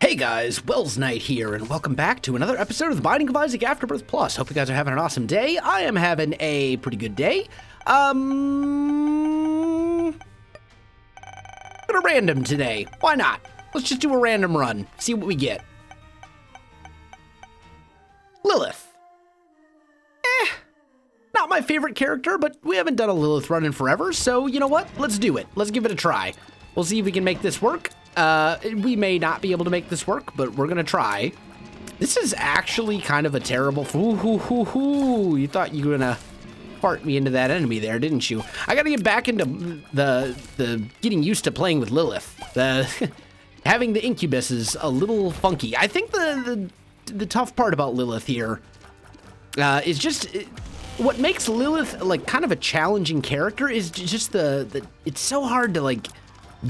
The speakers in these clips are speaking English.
Hey guys, Wels Knight here, and welcome back to another episode of the Binding of Isaac Afterbirth Plus. Hope you guys are having an awesome day. I am having a pretty good day. Gonna random today. Why not? Let's just do a random run, see what we get. Lilith. Not my favorite character, but we haven't done a Lilith run in forever, so you know what? Let's do it. Let's give it a try. We'll see if we can make this work. We may not be able to make this work, but we're gonna try. This is actually kind of a terrible. You thought you were gonna fart me into that enemy there, didn't you? I gotta get back into the getting used to playing with Lilith. Having the incubus is a little funky. I think the tough part about Lilith here is just what makes Lilith like kind of a challenging character is just it's so hard to like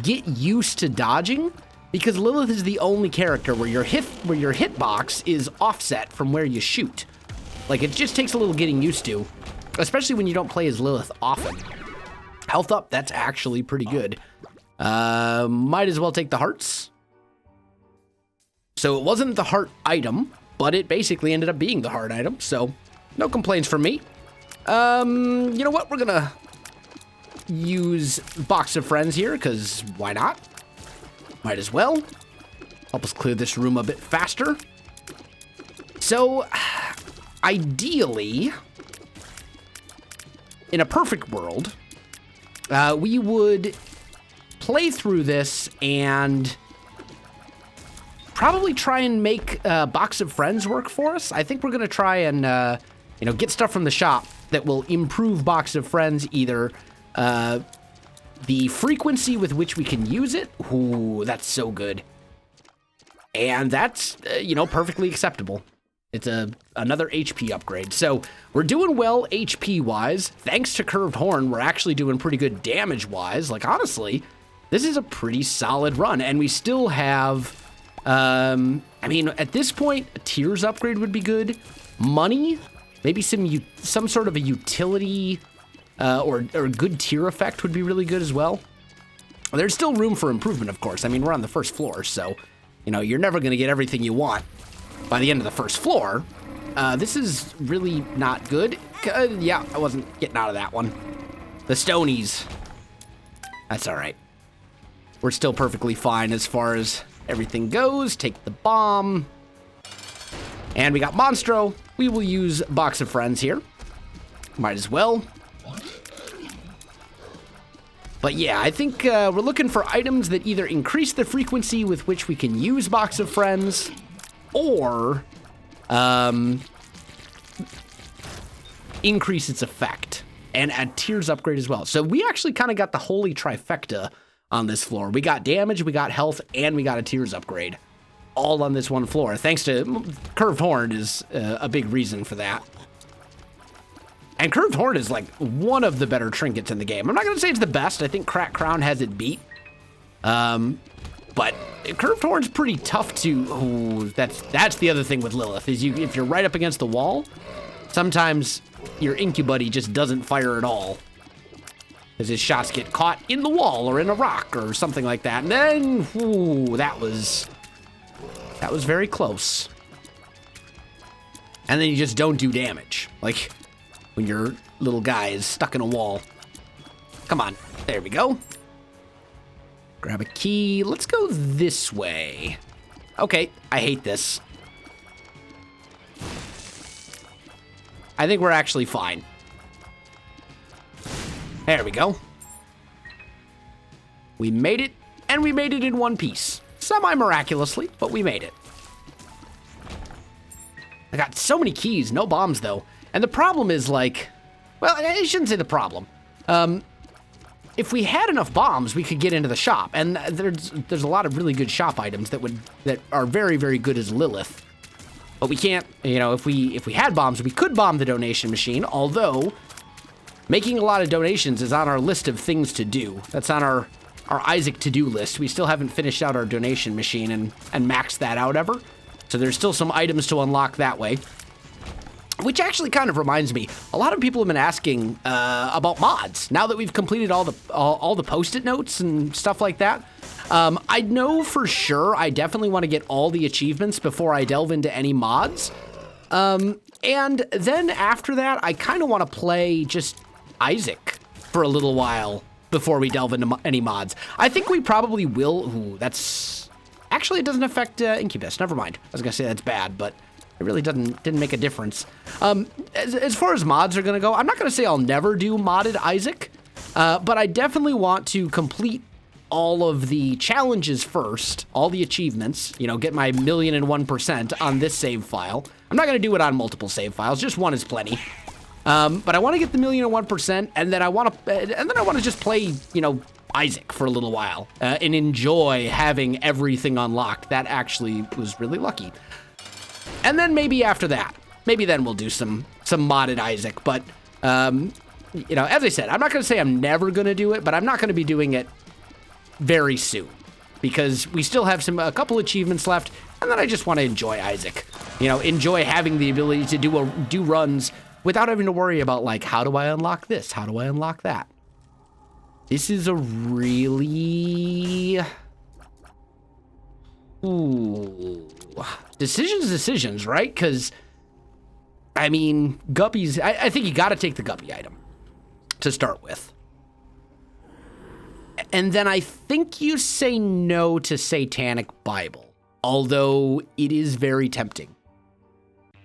get used to dodging, because Lilith is the only character where your hitbox is offset from where you shoot. Like, it just takes a little getting used to, especially when you don't play as Lilith often. Health up, that's actually pretty good. Might as well take the hearts. So it wasn't the heart item, but it basically ended up being the heart item, so no complaints from me. You know what, we're gonna use Box of Friends here, because why not? Might as well. Help us clear this room a bit faster. So, ideally, in a perfect world, we would play through this and probably try and make Box of Friends work for us. I think we're going to try and, get stuff from the shop that will improve Box of Friends, either the frequency with which we can use it. Ooh, that's so good. And that's, perfectly acceptable. It's another HP upgrade. So we're doing well HP-wise. Thanks to Curved Horn, we're actually doing pretty good damage-wise. Like, honestly, this is a pretty solid run. And we still have, at this point, a Tears upgrade would be good. Money, maybe some sort of a utility or good tier effect would be really good as well. There's still room for improvement, of course. I mean, we're on the first floor, so, you're never going to get everything you want by the end of the first floor. This is really not good. Yeah, I wasn't getting out of that one. The Stonies. That's all right. We're still perfectly fine as far as everything goes. Take the bomb. And we got Monstro. We will use Box of Friends here. Might as well. But yeah, I think we're looking for items that either increase the frequency with which we can use Box of Friends, or increase its effect, and add Tears upgrade as well. So we actually kind of got the holy trifecta on this floor. We got damage, we got health, and we got a Tears upgrade, all on this one floor. Thanks to Curved Horn is a big reason for that. And Curved Horn is like one of the better trinkets in the game. I'm not going to say it's the best. I think Crack Crown has it beat. But Curved Horn's pretty tough to... Ooh, that's the other thing with Lilith, is if you're right up against the wall, sometimes your Incubuddy just doesn't fire at all, because his shots get caught in the wall or in a rock or something like that. And then, ooh, that was very close. And then you just don't do damage. Like, when your little guy is stuck in a wall. Come on. There we go. Grab a key. Let's go this way. Okay, I hate this. I think we're actually fine. There we go. We made it, and we made it in one piece. Semi-miraculously, but we made it. I got so many keys, no bombs though. And the problem is, like, well, I shouldn't say the problem. If we had enough bombs, we could get into the shop, and there's a lot of really good shop items that are very, very good as Lilith. But we can't, if we had bombs, we could bomb the donation machine. Although making a lot of donations is on our list of things to do. That's on our Isaac to-do list. We still haven't finished out our donation machine and maxed that out ever. So there's still some items to unlock that way. Which actually kind of reminds me, a lot of people have been asking about mods. Now that we've completed all the Post-it notes and stuff like that, I know for sure I definitely want to get all the achievements before I delve into any mods. And then after that, I kind of want to play just Isaac for a little while before we delve into any mods. I think we probably will. Ooh, that's... Actually, it doesn't affect Incubus. Never mind. I was going to say that's bad, but it really didn't make a difference. As far as mods are going to go, I'm not going to say I'll never do modded Isaac, but I definitely want to complete all of the challenges first, all the achievements, you know, get my 1,001% on this save file. I'm not going to do it on multiple save files. Just one is plenty. But I want to get the 1,001%, and then I want to just play, you know, Isaac for a little while and enjoy having everything unlocked. That actually was really lucky. And then maybe after that, maybe then we'll do some modded Isaac. But you know, as I said, I'm not going to say I'm never going to do it, but I'm not going to be doing it very soon because we still have a couple achievements left, and then I just want to enjoy Isaac. You know, enjoy having the ability to do runs without having to worry about, like, how do I unlock this? How do I unlock that? This is a really... Ooh. Decisions, right? Because, I mean, Guppies... I think you got to take the Guppy item to start with. And then I think you say no to Satanic Bible, although it is very tempting.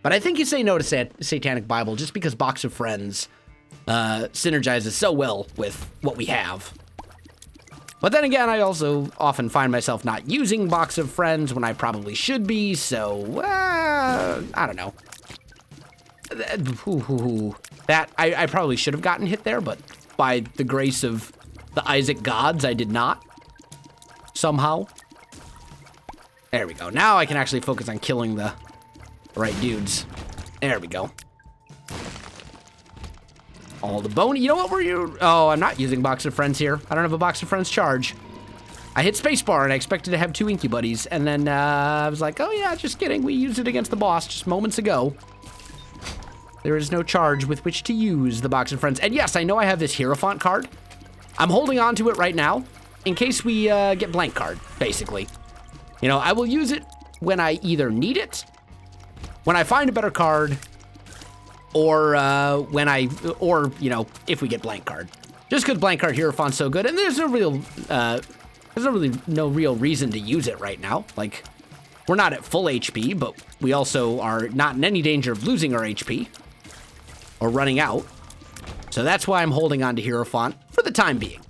But I think you say no to Satanic Bible just because Box of Friends synergizes so well with what we have. But then again, I also often find myself not using Box of Friends when I probably should be, so, I don't know. That, I probably should have gotten hit there, but by the grace of the Isaac gods, I did not. Somehow. There we go. Now I can actually focus on killing the right dudes. There we go. All the bone. You know what Oh, I'm not using Box of Friends here. I don't have a Box of Friends charge. I hit spacebar and I expected to have 2 Incubuddies. And then I was like, oh yeah, just kidding. We used it against the boss just moments ago. There is no charge with which to use the Box of Friends. And yes, I know I have this Hierophant card. I'm holding on to it right now in case we get blank card, basically. You know, I will use it when I either need it, when I find a better card, or you know, if we get blank card. Just because blank card Hierophant's so good, and there's no real reason to use it right now. Like, we're not at full HP, but we also are not in any danger of losing our HP or running out. So that's why I'm holding on to Hierophant for the time being.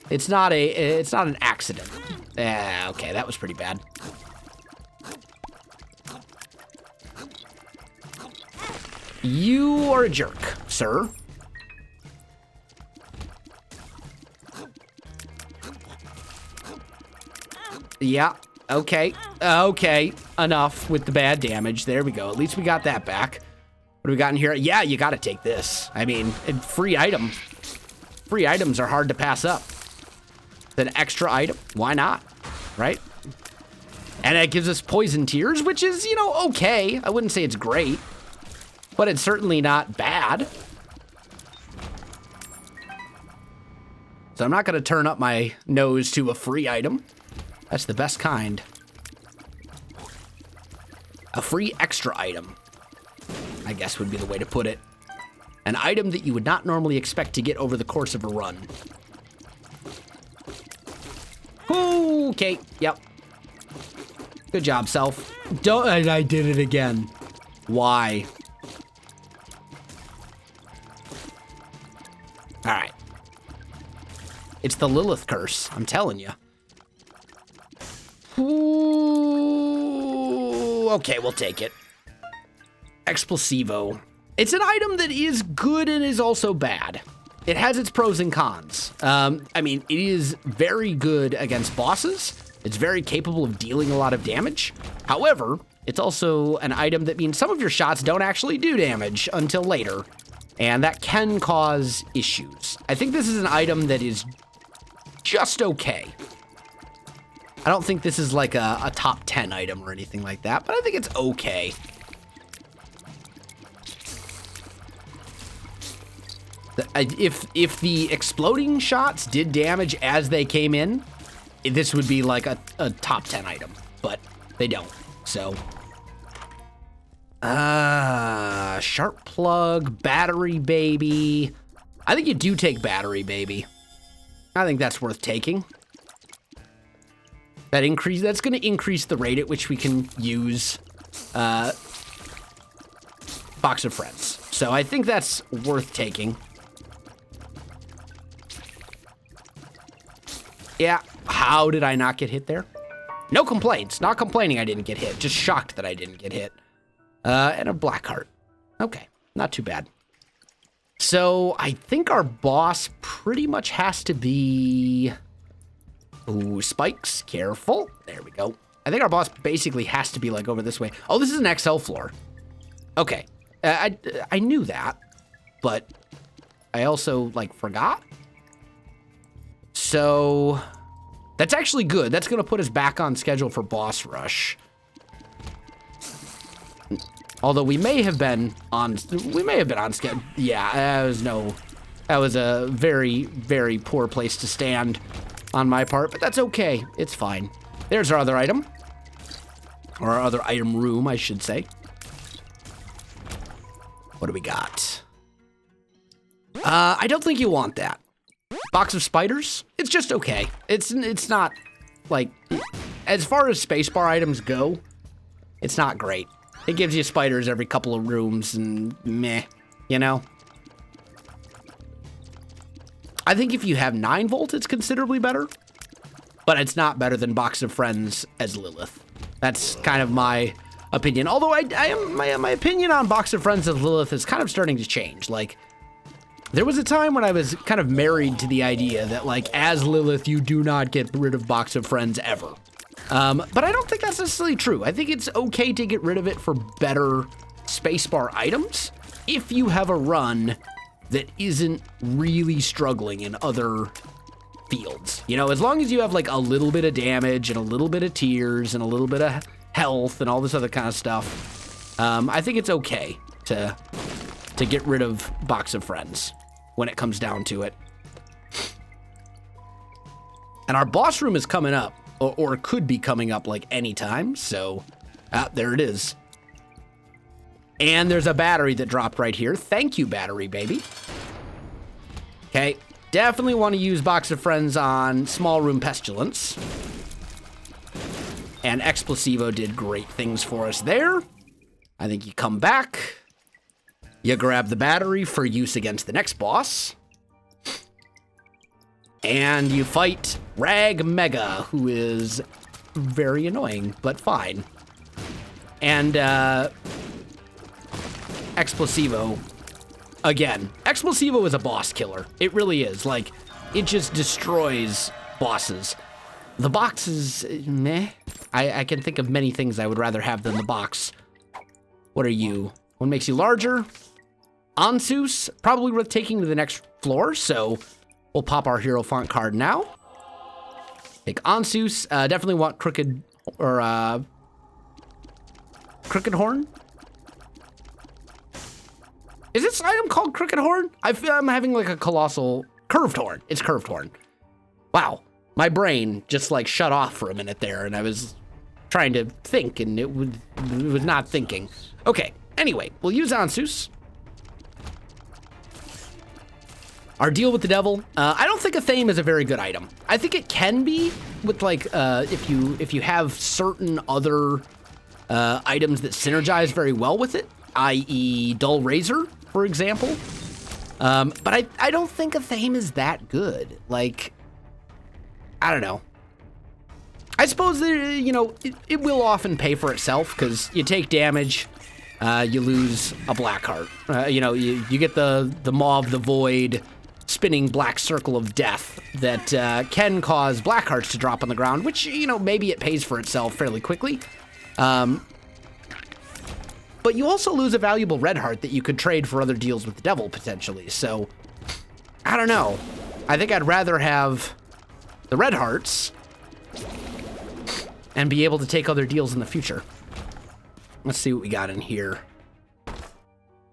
It's not an accident. Okay, that was pretty bad. You are a jerk, sir. Yeah, okay. Okay, enough with the bad damage. There we go. At least we got that back. What do we got in here? Yeah, you gotta take this. I mean, free item. Free items are hard to pass up. An extra item, why not? Right? And it gives us Poison Tears, which is, you know, okay. I wouldn't say it's great, but it's certainly not bad. So I'm not gonna turn up my nose to a free item. That's the best kind. A free extra item, I guess would be the way to put it. An item that you would not normally expect to get over the course of a run. Okay, yep. Good job, self. I did it again. Why? All right. It's the Lilith curse, I'm telling you. Ooh, okay, we'll take it. Explosivo. It's an item that is good and is also bad. It has its pros and cons. I mean, it is very good against bosses. It's very capable of dealing a lot of damage. However, it's also an item that means some of your shots don't actually do damage until later, and that can cause issues. I think this is an item that is just okay. I don't think this is like a top 10 item or anything like that, but I think it's okay. If the exploding shots did damage as they came in, this would be like a top 10 item, but they don't, so. Sharp plug, battery baby. I think you do take battery baby. I think that's worth taking. That's gonna increase the rate at which we can use Box of Friends. So I think that's worth taking. Yeah, how did I not get hit there? No complaints, not complaining I didn't get hit, just shocked that I didn't get hit. And a black heart. Okay, not too bad. So I think our boss pretty much has to be... Ooh, spikes, careful. There we go. I think our boss basically has to be like over this way. Oh, this is an XL floor. Okay, I knew that, but I also like forgot. So that's actually good. That's gonna put us back on schedule for boss rush. Although we may have been on schedule. Yeah, that was a very, very poor place to stand on my part, but that's okay. It's fine. There's our other item. Or our other item room, I should say. What do we got? I don't think you want that. Box of spiders? It's just okay. It's not, like, as far as spacebar items go, it's not great. It gives you spiders every couple of rooms and meh, you know? I think if you have 9 volt, it's considerably better, but it's not better than Box of Friends as Lilith. That's kind of my opinion. Although my opinion on Box of Friends as Lilith is kind of starting to change. Like, there was a time when I was kind of married to the idea that, like, as Lilith, you do not get rid of Box of Friends ever. But I don't think that's necessarily true. I think it's okay to get rid of it for better spacebar items if you have a run that isn't really struggling in other fields. You know, as long as you have like a little bit of damage and a little bit of tears and a little bit of health and all this other kind of stuff, I think it's okay to get rid of Box of Friends when it comes down to it. And our boss room is coming up. Or could be coming up like anytime, so there it is. And there's a battery that dropped right here. Thank you, battery baby. Okay, definitely want to use Box of Friends on Small Room Pestilence. And Explosivo did great things for us there. I think you come back, you grab the battery for use against the next boss. And you fight Rag Mega, who is very annoying, but fine. And Explosivo, again, Explosivo is a boss killer. It really is. Like, it just destroys bosses. The box is meh. I can think of many things I would rather have than the box. What are you? What makes you larger? Ansus, probably worth taking to the next floor, so we'll pop our hero font card now. Take Ansus. Definitely want Crooked or Crooked Horn. Is this item called Crooked Horn? I feel I'm having like a colossal Curved Horn. It's Curved Horn. Wow, my brain just like shut off for a minute there, and I was trying to think, and it was not thinking. Okay. Anyway, we'll use Ansus. Our deal with the devil. I don't think a Thame is a very good item. I think it can be with like if you have certain other items that synergize very well with it, i.e. Dull Razor, for example. But I don't think a Thame is that good. Like, I don't know. I suppose that, you know, it will often pay for itself because you take damage, you lose a black heart. You know, you get the Maw of the Void spinning black circle of death that can cause black hearts to drop on the ground, which, you know, maybe it pays for itself fairly quickly. But you also lose a valuable red heart that you could trade for other deals with the devil, potentially. So, I don't know. I think I'd rather have the red hearts and be able to take other deals in the future. Let's see what we got in here.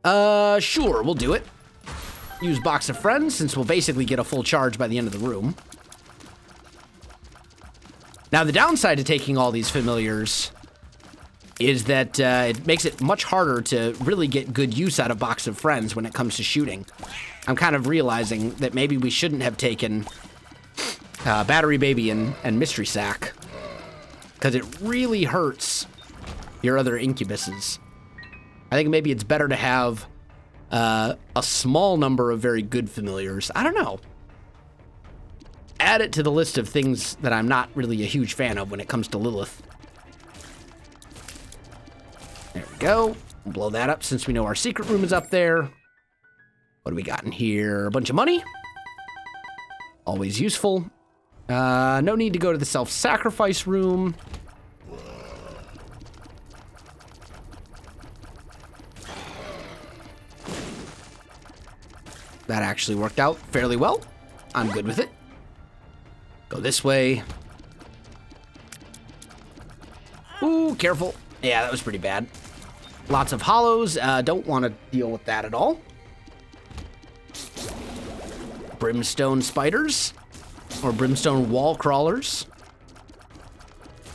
Sure, we'll do it. use Box of Friends, since we'll basically get a full charge by the end of the room. Now, the downside to taking all these familiars is that it makes it much harder to really get good use out of Box of Friends when it comes to shooting. I'm kind of realizing that maybe we shouldn't have taken Battery Baby and Mystery Sack, because it really hurts your other incubuses. I think maybe it's better to have a small number of very good familiars. I don't know. Add it to the list of things that I'm not really a huge fan of when it comes to Lilith. There we go. We'll blow that up since we know our secret room is up there. What do we got in here? A bunch of money. Always useful. No need to go to the self-sacrifice room. That actually worked out fairly well. I'm good with it. Go this way. Ooh, careful. Yeah, that was pretty bad. Lots of hollows. Don't want to deal with that at all. Brimstone spiders. Or brimstone wall crawlers.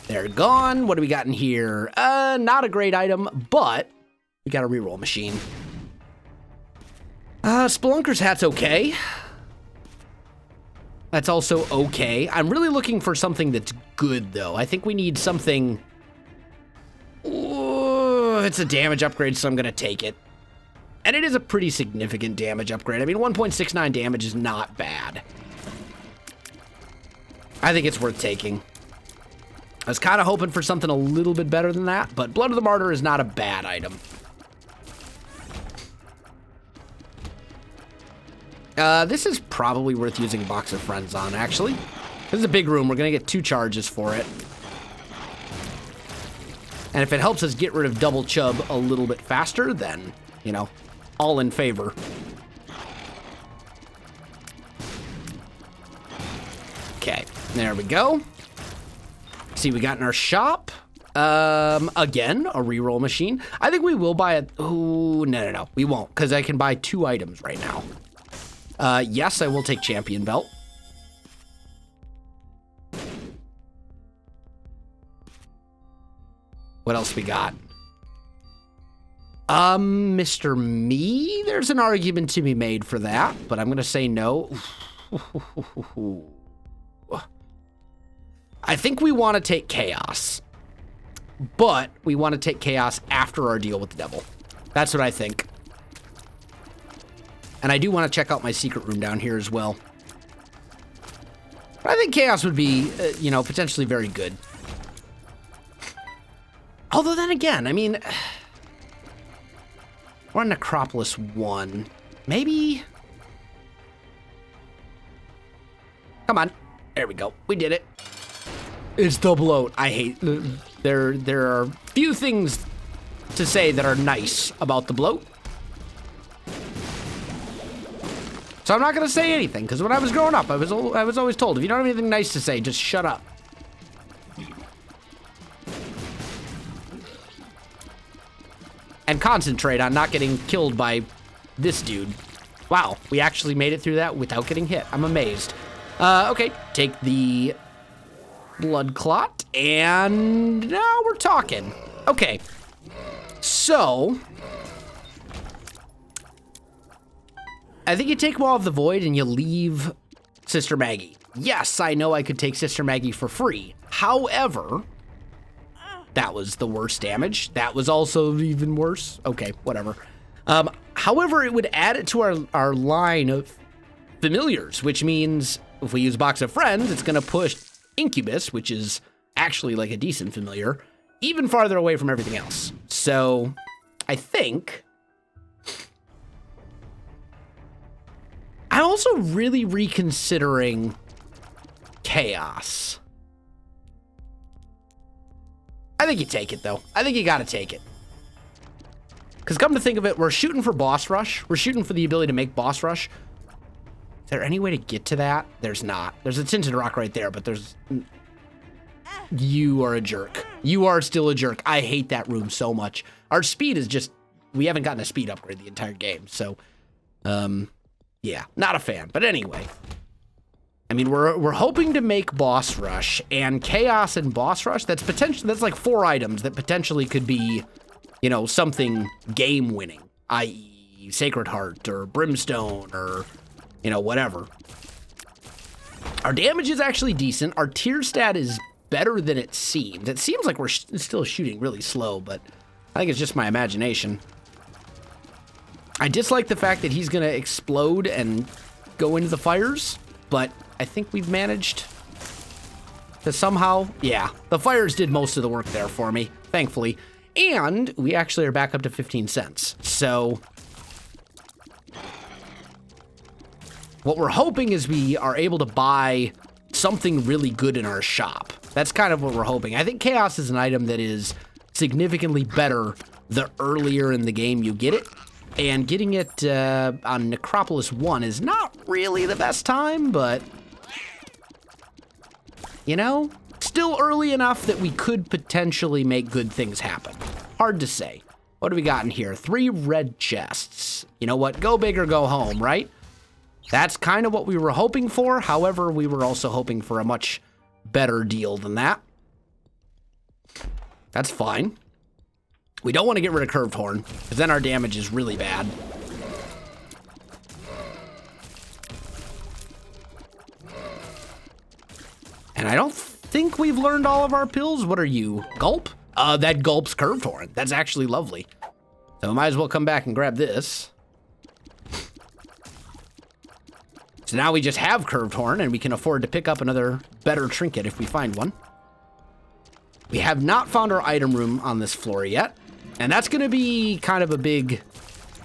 They're gone. What do we got in here? Not a great item, but we got a reroll machine. Spelunker's hat's okay. That's also okay. I'm really looking for something that's good, though. I think we need something... Ooh, it's a damage upgrade, so I'm going to take it. And it is a pretty significant damage upgrade. I mean, 1.69 damage is not bad. I think it's worth taking. I was kind of hoping for something a little bit better than that, but Blood of the Martyr is not a bad item. This is probably worth using Box of Friends on, actually. This is a big room. We're going to get 2 charges for it. And if it helps us get rid of Double Chub a little bit faster, then, you know, all in favor. Okay, there we go. See, we got in our shop. Again, a reroll machine. I think we will buy it. Ooh, no. We won't, because I can buy 2 items right now. Yes, I will take Champion Belt. What else we got? Mr. Me? There's an argument to be made for that, but I'm going to say no. I think we want to take Chaos, but we want to take Chaos after our deal with the devil. That's what I think. And I do want to check out my secret room down here as well. But I think Chaos would be, you know, potentially very good. Although then again, I mean, we're on Necropolis 1. Maybe? Come on. There we go. We did it. It's the bloat. I hate... There are few things to say that are nice about the bloat. So I'm not going to say anything, because when I was growing up, I was always told, if you don't have anything nice to say, just shut up. And concentrate on not getting killed by this dude. Wow, we actually made it through that without getting hit. I'm amazed. Okay, take the blood clot, and now we're talking. Okay, so... I think you take Wall of the Void and you leave Sister Maggie. Yes, I know I could take Sister Maggie for free. However, that was the worst damage. That was also even worse. Okay, whatever. However, it would add it to our line of familiars, which means if we use Box of Friends, it's going to push Incubus, which is actually like a decent familiar, even farther away from everything else. So I think... I'm also really reconsidering Chaos. I think you take it, though. I think you gotta take it. Because come to think of it, we're shooting for boss rush. We're shooting for the ability to make boss rush. Is there any way to get to that? There's not. There's a tinted rock right there, but there's... You are a jerk. You are still a jerk. I hate that room so much. Our speed is just... We haven't gotten a speed upgrade the entire game, so... Yeah, not a fan. But anyway, I mean, we're hoping to make boss rush, and chaos and boss rush. That's like 4 items that potentially could be, you know, something game winning, i.e., Sacred Heart or Brimstone or, you know, whatever. Our damage is actually decent. Our tier stat is better than it seems. It seems like we're still shooting really slow, but I think it's just my imagination. I dislike the fact that he's gonna explode and go into the fires, but I think we've managed to somehow, yeah, the fires did most of the work there for me, thankfully. And we actually are back up to 15 cents. So what we're hoping is we are able to buy something really good in our shop. That's kind of what we're hoping. I think Chaos is an item that is significantly better the earlier in the game you get it. And getting it on Necropolis 1 is not really the best time, but, you know, still early enough that we could potentially make good things happen. Hard to say. What do we got in here? 3 red chests. You know what? Go big or go home, right? That's kind of what we were hoping for. However, we were also hoping for a much better deal than that. That's fine. We don't want to get rid of Curved Horn, because then our damage is really bad. And I don't think we've learned all of our pills. What are you? Gulp? That gulps Curved Horn. That's actually lovely. So we might as well come back and grab this. So now we just have Curved Horn, and we can afford to pick up another better trinket if we find one. We have not found our item room on this floor yet, and that's going to be kind of a big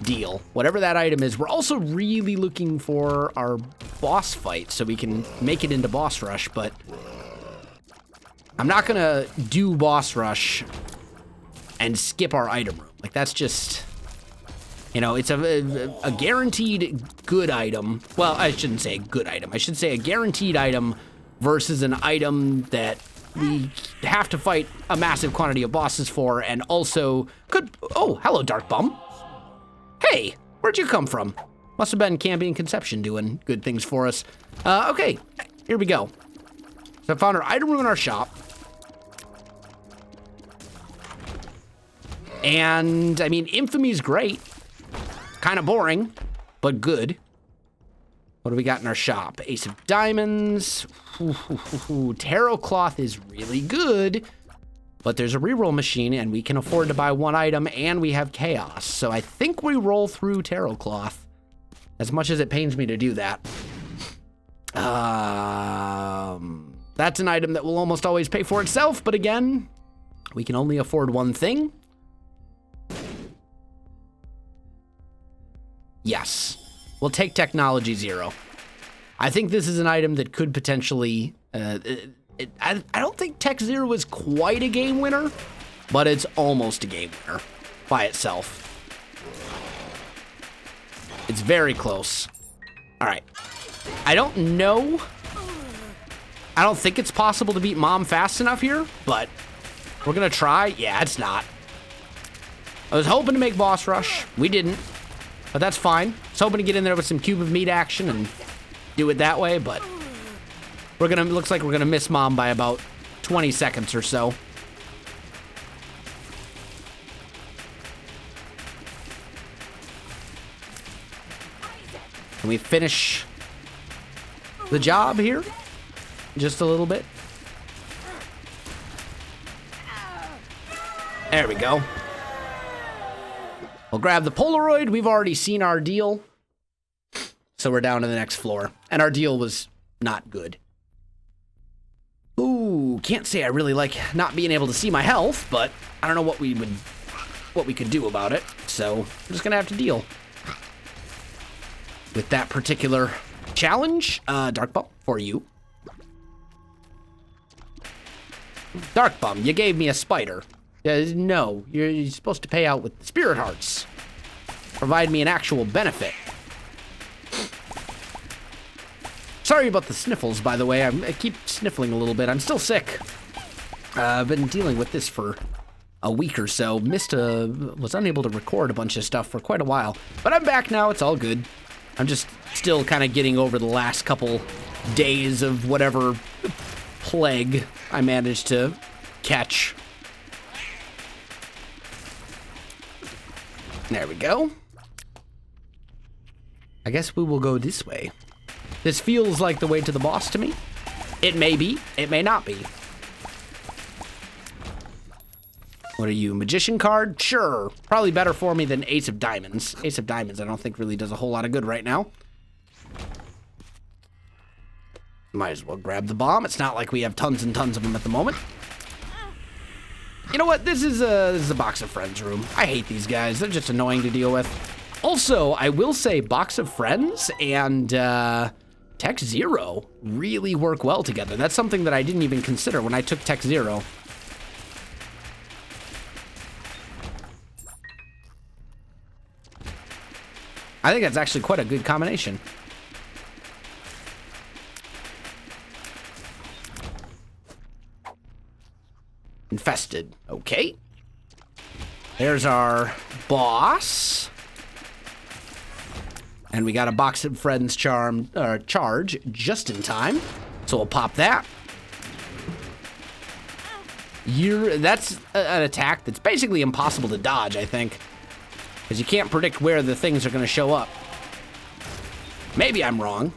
deal. Whatever that item is, we're also really looking for our boss fight so we can make it into boss rush, but I'm not going to do boss rush and skip our item room. Like, that's just, you know, it's a guaranteed good item. Well, I shouldn't say a good item. I should say a guaranteed item versus an item that we have to fight a massive quantity of bosses for, and also could... Oh, hello, Dark Bum. Hey, where'd you come from? Must have been Cambion Conception doing good things for us. Okay, here we go. So I found our item room in our shop. And, I mean, Infamy's great. Kind of boring, but good. What do we got in our shop? Ace of Diamonds. Tarot Cloth is really good, but there's a reroll machine, and we can afford to buy 1 item, and we have Chaos. So I think we roll through Tarot Cloth, as much as it pains me to do that. That's an item that will almost always pay for itself, but again, we can only afford 1 thing. Yes. We'll take Technology 0. I think this is an item that could potentially... I don't think Tech 0 is quite a game winner, but it's almost a game winner by itself. It's very close. All right. I don't know. I don't think it's possible to beat Mom fast enough here, but we're going to try. Yeah, it's not. I was hoping to make boss rush. We didn't. But that's fine. I was hoping to get in there with some Cube of Meat action and do it that way, but looks like we're gonna miss Mom by about 20 seconds or so. Can we finish the job here? Just a little bit. There we go. We'll grab the Polaroid. We've already seen our deal. So we're down to the next floor. And our deal was not good. Ooh, can't say I really like not being able to see my health, but I don't know what we could do about it. So I'm just gonna have to deal with that particular challenge. Dark Bum, for you. Dark Bum, you gave me a spider. No, you're supposed to pay out with Spirit Hearts. Provide me an actual benefit. Sorry about the sniffles, by the way. I keep sniffling a little bit. I'm still sick. I've been dealing with this for a week or so. Was unable to record a bunch of stuff for quite a while. But I'm back now. It's all good. I'm just still kind of getting over the last couple days of whatever plague I managed to catch. There we go. I guess we will go this way. This feels like the way to the boss to me. It may be, it may not be. What are you, Magician card? Sure. Probably better for me than Ace of Diamonds. Ace of Diamonds I don't think really does a whole lot of good right now. Might as well grab the bomb. It's not like we have tons and tons of them at the moment. You know what? This is a Box of Friends room. I hate these guys. They're just annoying to deal with. Also, I will say Box of Friends and Tech Zero really work well together. That's something that I didn't even consider when I took Tech Zero. I think that's actually quite a good combination. Infested. Okay. There's our boss. And we got a Box of Friends charge just in time. So we'll pop that. That's an attack that's basically impossible to dodge, I think. Because you can't predict where the things are going to show up. Maybe I'm wrong.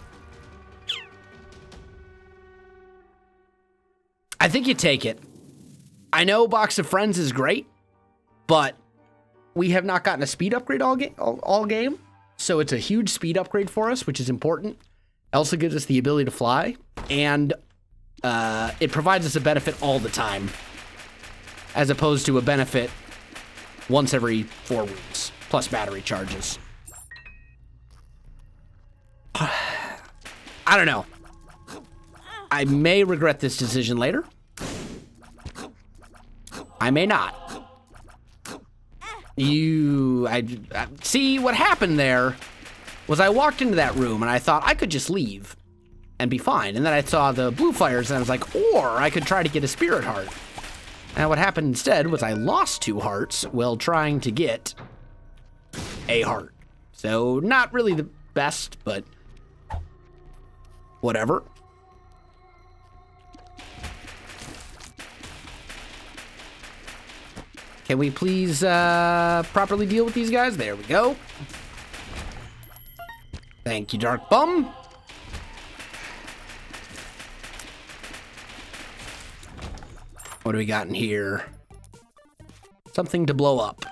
I think you take it. I know Box of Friends is great, but we have not gotten a speed upgrade all game. So it's a huge speed upgrade for us, which is important. It also gives us the ability to fly, and it provides us a benefit all the time, as opposed to a benefit once every 4 weeks, plus battery charges. I don't know. I may regret this decision later. I may not. See, what happened there was I walked into that room and I thought I could just leave and be fine. And then I saw the blue fires and I was like, or I could try to get a spirit heart. And what happened instead was I lost 2 hearts while trying to get a heart. So not really the best, but whatever. Can we please properly deal with these guys? There we go. Thank you, Dark Bum. What do we got in here? Something to blow up.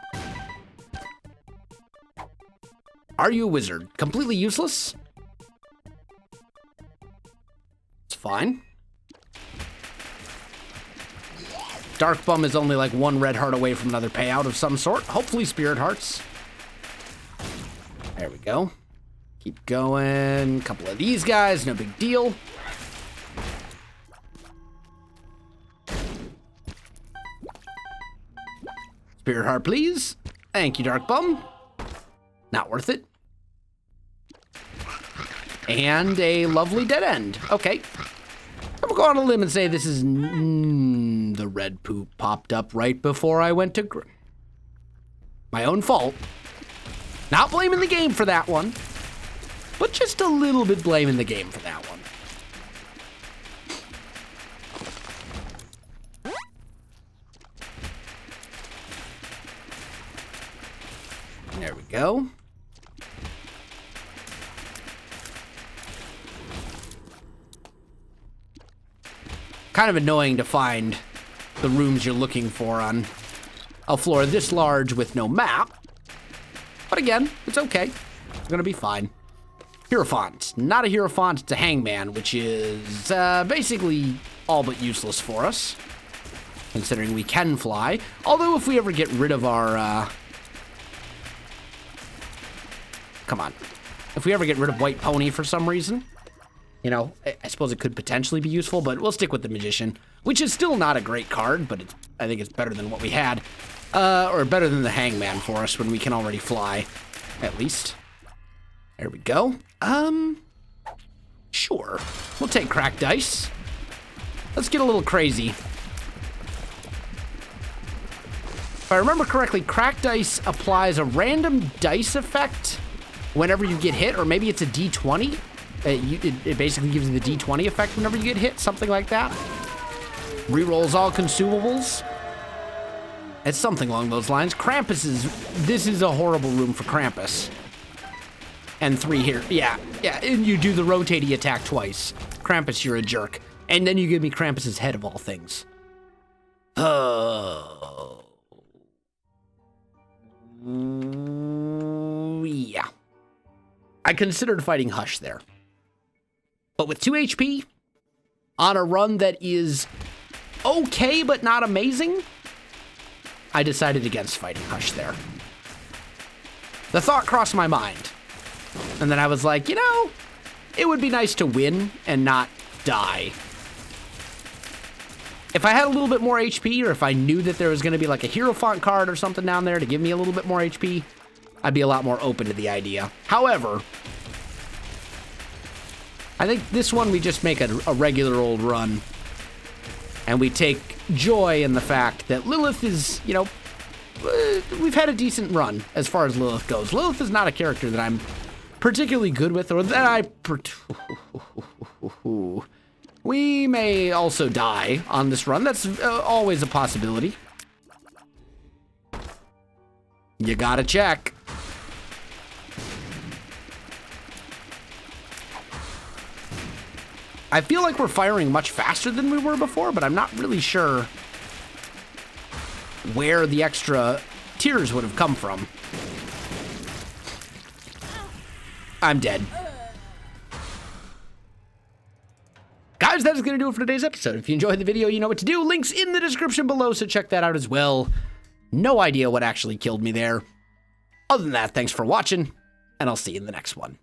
Are you a wizard? Completely useless? It's fine. Dark Bum is only like 1 red heart away from another payout of some sort. Hopefully spirit hearts. There we go. Keep going. A couple of these guys, no big deal. Spirit heart, please. Thank you, Dark Bum. Not worth it. And a lovely dead end. Okay. I'm gonna go on a limb and say this is... the red poop popped up right before I went to... my own fault. Not blaming the game for that one, but just a little bit blaming the game for that one. There we go. Kind of annoying to find the rooms you're looking for on a floor this large with no map. But again, it's okay. It's gonna be fine. Hierophant. Not a Hierophant, it's a Hangman, which is basically all but useless for us, considering we can fly. Although if we ever get rid of our... come on. If we ever get rid of White Pony for some reason, you know, I suppose it could potentially be useful, but we'll stick with the Magician, which is still not a great card, but I think it's better than what we had. Or better than the Hangman for us when we can already fly, at least. There we go. Sure. We'll take cracked dice. Let's get a little crazy. If I remember correctly, cracked dice applies a random dice effect whenever you get hit, or maybe it's a D20. It basically gives you the D20 effect whenever you get hit, something like that. Rerolls all consumables. It's something along those lines. This is a horrible room for Krampus. And 3 here. Yeah, and you do the rotating attack twice. Krampus, you're a jerk. And then you give me Krampus's head of all things. Oh. Yeah. I considered fighting Hush there. But with 2 HP, on a run that is okay but not amazing, I decided against fighting Hush there. The thought crossed my mind. And then I was like, you know, it would be nice to win and not die. If I had a little bit more HP, or if I knew that there was going to be like a Hierophant card or something down there to give me a little bit more HP, I'd be a lot more open to the idea. However, I think this one we just make a regular old run. And we take joy in the fact that Lilith is, you know, we've had a decent run as far as Lilith goes. Lilith is not a character that I'm particularly good with, or that we may also die on this run. That's always a possibility. You gotta check. I feel like we're firing much faster than we were before, but I'm not really sure where the extra tears would have come from. I'm dead. Guys, that is going to do it for today's episode. If you enjoyed the video, you know what to do. Links in the description below, so check that out as well. No idea what actually killed me there. Other than that, thanks for watching, and I'll see you in the next one.